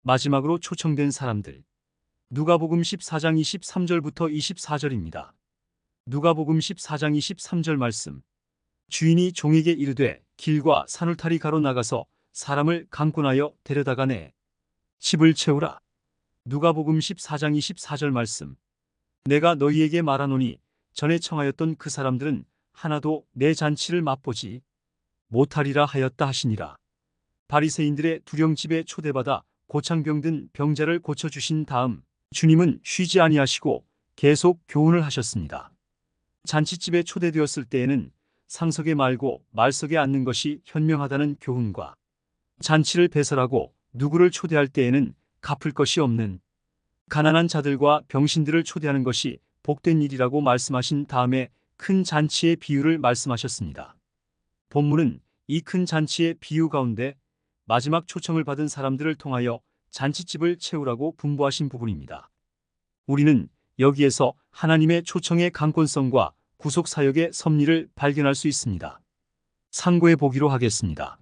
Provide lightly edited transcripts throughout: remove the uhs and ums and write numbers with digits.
마지막으로 초청된 사람들. 누가복음 14장 23절부터 24절입니다. 누가복음 14장 23절 말씀. 주인이 종에게 이르되 길과 산울타리 가로 나가서 사람을 강권하여 데려다가 내 집을 채우라. 누가복음 14장 24절 말씀. 내가 너희에게 말하노니 전에 청하였던 그 사람들은 하나도 내 잔치를 맛보지 못하리라 하였다 하시니라. 바리새인들의 두령집에 초대받아 고창병든 병자를 고쳐주신 다음 주님은 쉬지 아니하시고 계속 교훈을 하셨습니다. 잔치집에 초대되었을 때에는 상석에 말고 말석에 앉는 것이 현명하다는 교훈과 잔치를 배설하고 누구를 초대할 때에는 갚을 것이 없는 가난한 자들과 병신들을 초대하는 것이 복된 일이라고 말씀하신 다음에 큰 잔치의 비유를 말씀하셨습니다. 본문은 이 큰 잔치의 비유 가운데 마지막 초청을 받은 사람들을 통하여 잔치집을 채우라고 분부하신 부분입니다. 우리는 여기에서 하나님의 초청의 강권성과 구속사역의 섭리를 발견할 수 있습니다. 상고해 보기로 하겠습니다.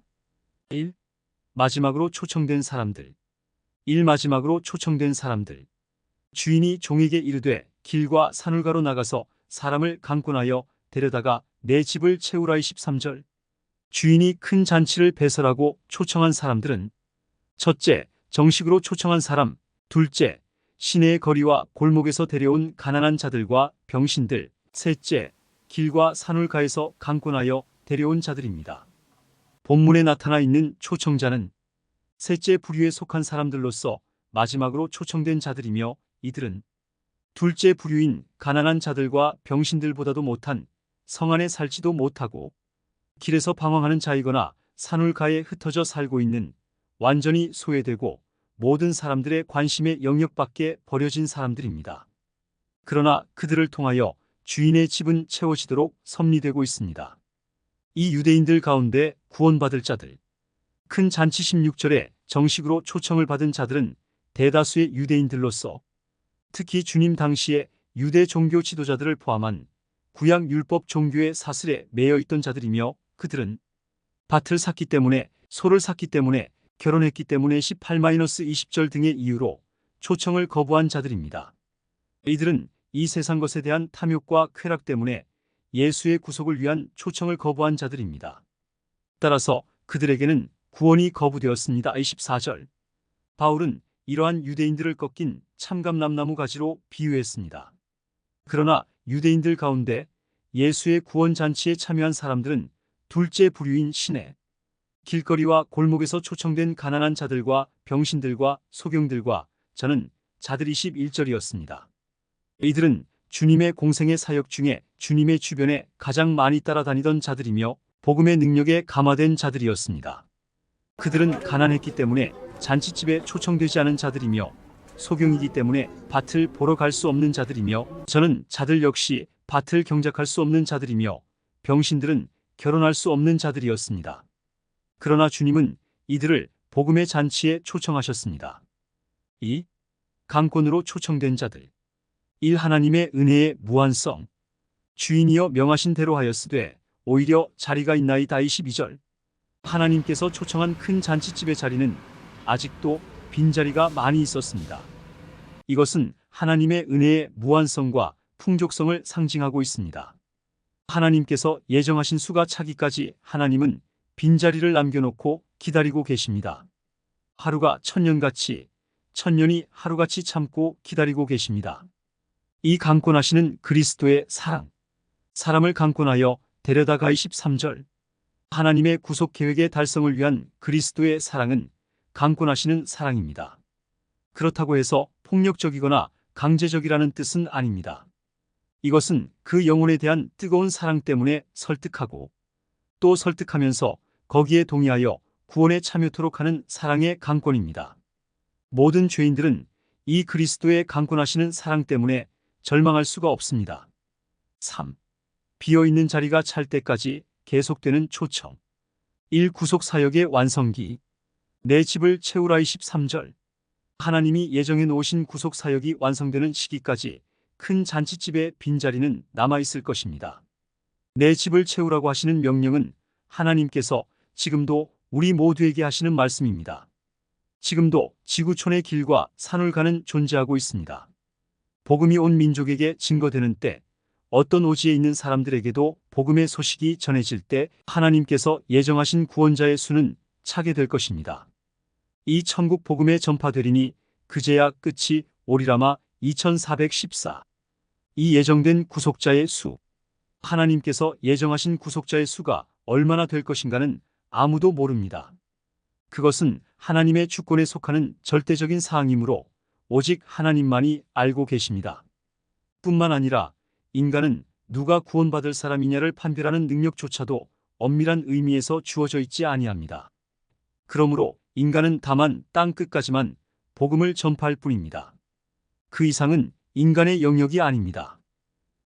1. 마지막으로 초청된 사람들. 1. 마지막으로 초청된 사람들. 주인이 종에게 이르되 길과 산울가로 나가서 사람을 강권하여 데려다가 내 집을 채우라. 23절. 주인이 큰 잔치를 배설하고 초청한 사람들은 첫째, 정식으로 초청한 사람. 둘째, 시내의 거리와 골목에서 데려온 가난한 자들과 병신들. 셋째, 길과 산울가에서 강권하여 데려온 자들입니다. 본문에 나타나 있는 초청자는 셋째 부류에 속한 사람들로서 마지막으로 초청된 자들이며, 이들은 둘째 부류인 가난한 자들과 병신들보다도 못한 성 안에 살지도 못하고 길에서 방황하는 자이거나 산울가에 흩어져 살고 있는 완전히 소외되고 모든 사람들의 관심의 영역 밖에 버려진 사람들입니다. 그러나 그들을 통하여 주인의 집은 채워지도록 섭리되고 있습니다. 이 유대인들 가운데 구원받을 자들. 큰 잔치 16절에 정식으로 초청을 받은 자들은 대다수의 유대인들로서 특히 주님 당시에 유대 종교 지도자들을 포함한 구약 율법 종교의 사슬에 매여 있던 자들이며, 그들은 밭을 샀기 때문에, 소를 샀기 때문에, 결혼했기 때문에 18-20절 등의 이유로 초청을 거부한 자들입니다. 이들은 이 세상 것에 대한 탐욕과 쾌락 때문에 예수의 구속을 위한 초청을 거부한 자들입니다. 따라서 그들에게는 구원이 거부되었습니다. 24절. 바울은 이러한 유대인들을 꺾인 참감람나무 가지로 비유했습니다. 그러나 유대인들 가운데 예수의 구원 잔치에 참여한 사람들은 둘째 부류인 시내, 길거리와 골목에서 초청된 가난한 자들과 병신들과 소경들과 저는 자들. 21절이었습니다. 이들은 주님의 공생의 사역 중에 주님의 주변에 가장 많이 따라다니던 자들이며 복음의 능력에 감화된 자들이었습니다. 그들은 가난했기 때문에 잔치집에 초청되지 않은 자들이며 소경이기 때문에 밭을 보러 갈 수 없는 자들이며, 저는 자들 역시 밭을 경작할 수 없는 자들이며 병신들은 결혼할 수 없는 자들이었습니다. 그러나 주님은 이들을 복음의 잔치에 초청하셨습니다. 2. 강권으로 초청된 자들. 1. 하나님의 은혜의 무한성. 주인이여 명하신 대로 하였으되 오히려 자리가 있나이다. 22절. 하나님께서 초청한 큰 잔치집의 자리는 아직도 빈자리가 많이 있었습니다. 이것은 하나님의 은혜의 무한성과 풍족성을 상징하고 있습니다. 하나님께서 예정하신 수가 차기까지 하나님은 빈자리를 남겨놓고 기다리고 계십니다. 하루가 천년같이, 천년이 하루같이 참고 기다리고 계십니다. 이 강권하시는 그리스도의 사랑, 사람을 강권하여 데려다가. 23절. 하나님의 구속 계획의 달성을 위한 그리스도의 사랑은 강권하시는 사랑입니다. 그렇다고 해서 폭력적이거나 강제적이라는 뜻은 아닙니다. 이것은 그 영혼에 대한 뜨거운 사랑 때문에 설득하고 또 설득하면서 거기에 동의하여 구원에 참여토록 하는 사랑의 강권입니다. 모든 죄인들은 이 그리스도의 강권하시는 사랑 때문에 절망할 수가 없습니다. 3. 비어있는 자리가 찰 때까지 계속되는 초청. 1. 구속사역의 완성기. 내 집을 채우라. 23절. 하나님이 예정해 놓으신 구속사역이 완성되는 시기까지 큰 잔치집의 빈자리는 남아있을 것입니다. 내 집을 채우라고 하시는 명령은 하나님께서 지금도 우리 모두에게 하시는 말씀입니다. 지금도 지구촌의 길과 산을 가는 존재하고 있습니다. 복음이 온 민족에게 증거되는 때, 어떤 오지에 있는 사람들에게도 복음의 소식이 전해질 때 하나님께서 예정하신 구원자의 수는 차게 될 것입니다. 이 천국 복음에 전파되리니 그제야 끝이 오리라마 2414. 이 예정된 구속자의 수. 하나님께서 예정하신 구속자의 수가 얼마나 될 것인가는 아무도 모릅니다. 그것은 하나님의 주권에 속하는 절대적인 사항이므로 오직 하나님만이 알고 계십니다. 뿐만 아니라 인간은 누가 구원받을 사람이냐를 판별하는 능력조차도 엄밀한 의미에서 주어져 있지 아니합니다. 그러므로 인간은 다만 땅 끝까지만 복음을 전파할 뿐입니다. 그 이상은 인간의 영역이 아닙니다.